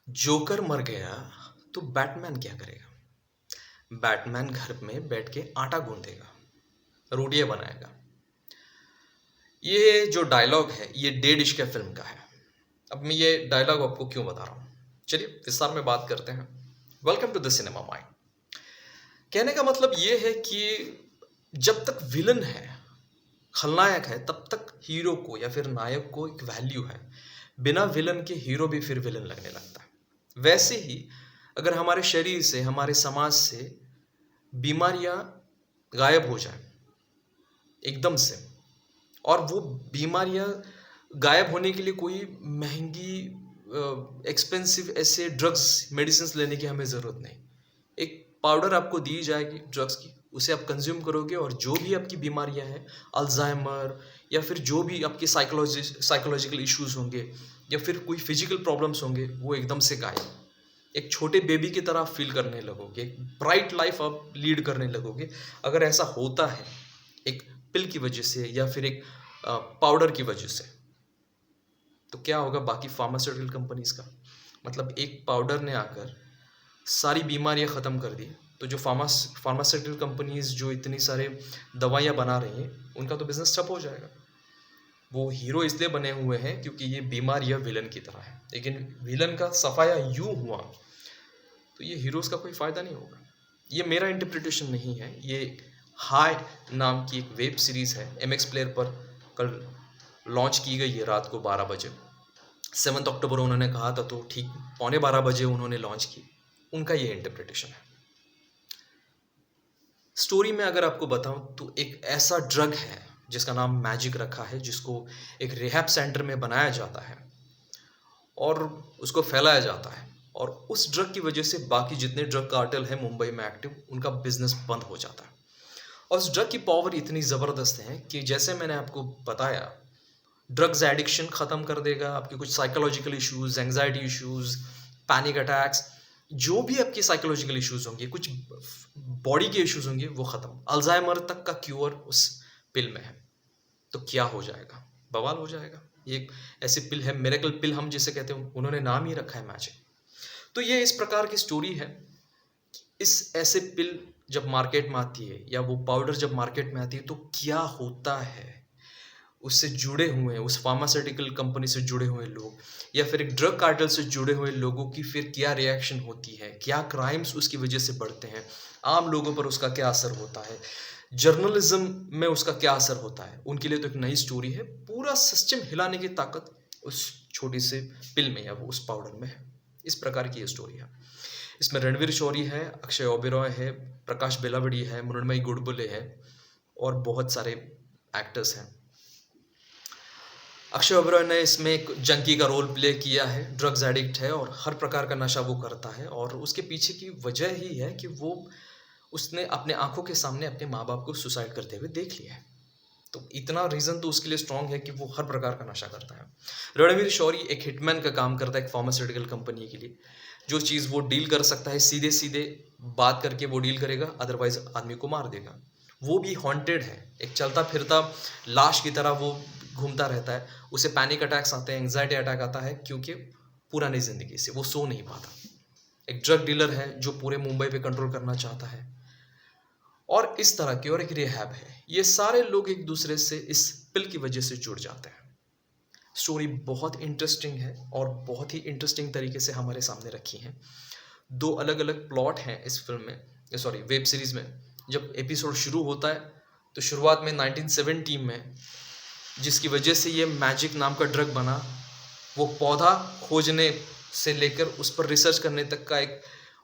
Joker मर गया तो बैटमैन क्या करेगा? बैटमैन घर में बैठ के आटा गूंदेगा, रोटियां बनाएगा। ये जो डायलॉग है ये डेड इश्क फिल्म का है। अब मैं ये डायलॉग आपको क्यों बता रहा हूँ, चलिए विस्तार में बात करते हैं। Welcome to the cinema mind. कहने का मतलब ये है कि जब तक विलन है, खलनायक है, तब तक हीरो को या फिर नायक को एक वैल्यू है। बिना विलन के हीरो भी फिर विलन लगने लगता है। वैसे ही अगर हमारे शरीर से, हमारे समाज से बीमारियां गायब हो जाए एकदम से, और वो बीमारियां गायब होने के लिए कोई महंगी एक्सपेंसिव ऐसे ड्रग्स मेडिसिन लेने की हमें ज़रूरत नहीं। एक पाउडर आपको दी जाएगी ड्रग्स की, उसे आप कंज्यूम करोगे और जो भी आपकी बीमारियां हैं, अल्जाइमर या फिर जो भी आपके साइकोलॉजिकल इश्यूज होंगे या फिर कोई फिजिकल प्रॉब्लम्स होंगे, वो एकदम से गायब। एक छोटे बेबी की तरह फील करने लगोगे, एक ब्राइट लाइफ आप लीड करने लगोगे। अगर ऐसा होता है एक पिल की वजह से या फिर एक पाउडर की वजह से, तो क्या होगा बाकी फार्मास्यूटिकल कंपनीज का? मतलब एक पाउडर ने आकर सारी बीमारियां ख़त्म कर दी, तो जो फार्मास्यूटिकल कंपनीज जो इतनी सारे दवाइयाँ बना रही हैं, उनका तो बिजनेस ठप हो जाएगा। वो हीरो इसलिए बने हुए हैं क्योंकि ये बीमारियां विलन की तरह है, लेकिन विलन का सफाया यूं हुआ तो ये हीरोज़ का कोई फ़ायदा नहीं होगा। ये मेरा इंटरप्रिटेशन नहीं है, ये हाय नाम की एक वेब सीरीज़ है, एमएक्स प्लेयर पर कल लॉन्च की गई है रात को 12 बजे। 7 अक्टूबर उन्होंने कहा था, तो ठीक 11:15 बजे उन्होंने लॉन्च की। उनका ये इंटरप्रिटेशन है। स्टोरी में अगर आपको बताऊं तो एक ऐसा ड्रग है जिसका नाम मैजिक रखा है, जिसको एक रिहैब सेंटर में बनाया जाता है और उसको फैलाया जाता है, और उस ड्रग की वजह से बाकी जितने ड्रग कार्टेल हैं मुंबई में एक्टिव, उनका बिजनेस बंद हो जाता है। और उस ड्रग की पावर इतनी ज़बरदस्त है कि जैसे मैंने आपको बताया, ड्रग्स एडिक्शन ख़त्म कर देगा, आपके कुछ psychological issues, anxiety issues, panic attacks, जो भी आपके साइकोलॉजिकल इश्यूज होंगे, कुछ बॉडी के इश्यूज होंगे, वो ख़त्म। अल्जाइमर तक का क्योर उस पिल में है। तो क्या हो जाएगा? बवाल हो जाएगा। ये एक ऐसी पिल है, मिरेकल पिल हम जिसे कहते हैं, उन्होंने नाम ही रखा है मैजिक। तो ये इस प्रकार की स्टोरी है। इस ऐसे पिल जब मार्केट में आती है या वो पाउडर जब मार्केट में आती है, तो क्या होता है उससे जुड़े हुए, उस फार्मास्यूटिकल कंपनी से जुड़े हुए लोग या फिर एक ड्रग कार्टेल से जुड़े हुए लोगों की फिर क्या रिएक्शन होती है, क्या क्राइम्स उसकी वजह से बढ़ते हैं, आम लोगों पर उसका क्या असर होता है, जर्नलिज्म में उसका क्या असर होता है, उनके लिए तो एक नई स्टोरी है। पूरा सिस्टम हिलाने की ताकत उस छोटी से पिल में या वो उस पाउडर में है। इस प्रकार की ये स्टोरी है। इसमें रणवीर शौरी है, अक्षय ओबेरॉय है, प्रकाश बेलावड़ी है, मृण्मयी गुडबुले है और बहुत सारे एक्टर्स हैं। अक्षय ओबेरॉय ने इसमें एक जंकी का रोल प्ले किया है, ड्रग्स एडिक्ट है और हर प्रकार का नशा वो करता है, और उसके पीछे की वजह ही है कि उसने अपने आंखों के सामने अपने माँ बाप को सुसाइड करते हुए देख लिया है। तो इतना रीज़न तो उसके लिए स्ट्रांग है कि वो हर प्रकार का नशा करता है। रणवीर शौरी एक हिटमैन का काम करता है एक फार्मास्यूटिकल कंपनी के लिए। जो चीज़ वो डील कर सकता है, सीधे सीधे बात करके वो डील करेगा, अदरवाइज आदमी को मार देगा। वो भी हॉन्टेड है, एक चलता फिरता लाश की तरह वो घूमता रहता है। उसे पैनिक अटैक्स आते हैं, एंग्जाइटी अटैक आता है, क्योंकि पुरानी ज़िंदगी से वो सो नहीं पाता। एक ड्रग डीलर है जो पूरे मुंबई पे कंट्रोल करना चाहता है, और इस तरह की, और एक रिहैब है। ये सारे लोग एक दूसरे से इस पिल की वजह से जुड़ जाते हैं। स्टोरी बहुत इंटरेस्टिंग है और बहुत ही इंटरेस्टिंग तरीके से हमारे सामने रखी है। 2 अलग अलग प्लॉट हैं इस फिल्म में, सॉरी वेब सीरीज़ में। जब एपिसोड शुरू होता है तो शुरुआत में 1917 में, जिसकी वजह से ये मैजिक नाम का ड्रग बना, वो पौधा खोजने से लेकर उस पर रिसर्च करने तक का एक,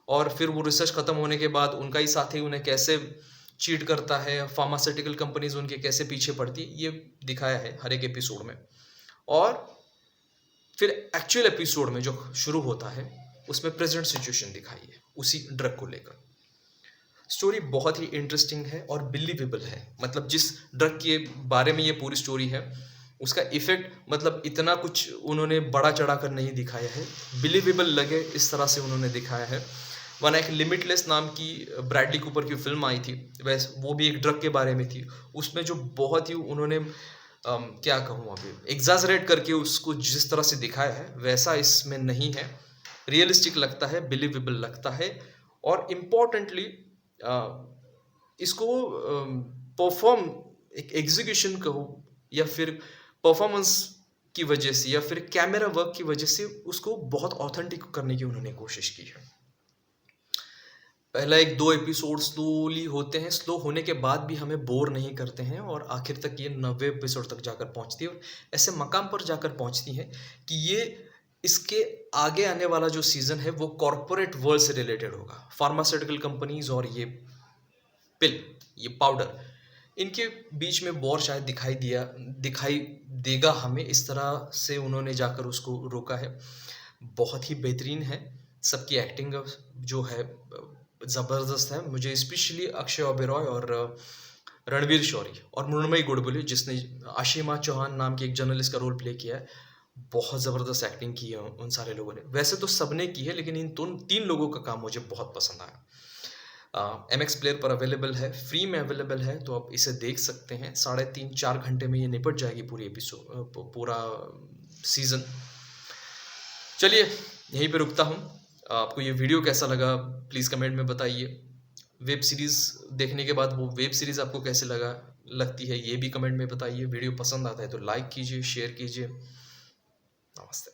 और फिर वो रिसर्च ख़त्म होने के बाद उनका ही साथी उन्हें कैसे चीट करता है, फार्मास्यूटिकल कंपनीज उनके कैसे पीछे पड़ती है, ये दिखाया है हर एक एपिसोड में। और फिर एक्चुअल एपिसोड में जो शुरू होता है उसमें प्रेजेंट सिचुएशन दिखाई है उसी ड्रग को लेकर। स्टोरी बहुत ही इंटरेस्टिंग है और बिलीवेबल है। मतलब जिस ड्रग के बारे में ये पूरी स्टोरी है, उसका इफेक्ट, मतलब इतना कुछ उन्होंने बड़ा चढ़ा कर नहीं दिखाया है, बिलीवेबल लगे इस तरह से उन्होंने दिखाया है। वरना एक लिमिटलेस नाम की ब्रैडली कूपर की फिल्म आई थी, वैसे वो भी एक ड्रग के बारे में थी। उसमें जो बहुत ही उन्होंने क्या कहूँ, अभी एग्जाजरेट करके उसको जिस तरह से दिखाया है, वैसा इसमें नहीं है। रियलिस्टिक लगता है, बिलीवेबल लगता है और इम्पोर्टेंटली इसको परफॉर्म एक एग्जीक्यूशन कहो या फिर परफॉर्मेंस की वजह से या फिर कैमरा वर्क की वजह से उसको बहुत ऑथेंटिक करने की उन्होंने कोशिश की है। पहला 1-2 एपिसोड स्लोली होते हैं, स्लो होने के बाद भी हमें बोर नहीं करते हैं और आखिर तक ये 90 एपिसोड तक जाकर पहुँचती है और ऐसे मकाम पर जाकर पहुँचती हैं कि ये इसके आगे आने वाला जो सीज़न है वो कॉर्पोरेट वर्ल्ड से रिलेटेड होगा। फार्मास्यूटिकल कंपनीज़ और ये पिल, ये पाउडर, इनके बीच में वॉर शायद दिखाई देगा हमें, इस तरह से उन्होंने जाकर उसको रोका है। बहुत ही बेहतरीन है, सबकी एक्टिंग जो है ज़बरदस्त है। मुझे स्पेशली अक्षय ओबेरॉय और रणवीर शौरी और मृण्मयी गोडबोले जिसने आशिमा चौहान नाम की एक जर्नलिस्ट का रोल प्ले किया है, बहुत ज़बरदस्त एक्टिंग की है उन सारे लोगों ने। वैसे तो सबने की है लेकिन इन 3 लोगों का काम मुझे बहुत पसंद आया। MX प्लेयर पर अवेलेबल है, फ्री में अवेलेबल है, तो आप इसे देख सकते हैं। 3.5-4 घंटे में ये निपट जाएगी पूरा सीज़न। चलिए यहीं पे रुकता हूँ। आपको ये वीडियो कैसा लगा प्लीज़ कमेंट में बताइए। वेब सीरीज़ देखने के बाद वो वेब सीरीज़ आपको कैसे लगती है ये भी कमेंट में बताइए। वीडियो पसंद आता है तो लाइक कीजिए, शेयर कीजिए। नमस्ते।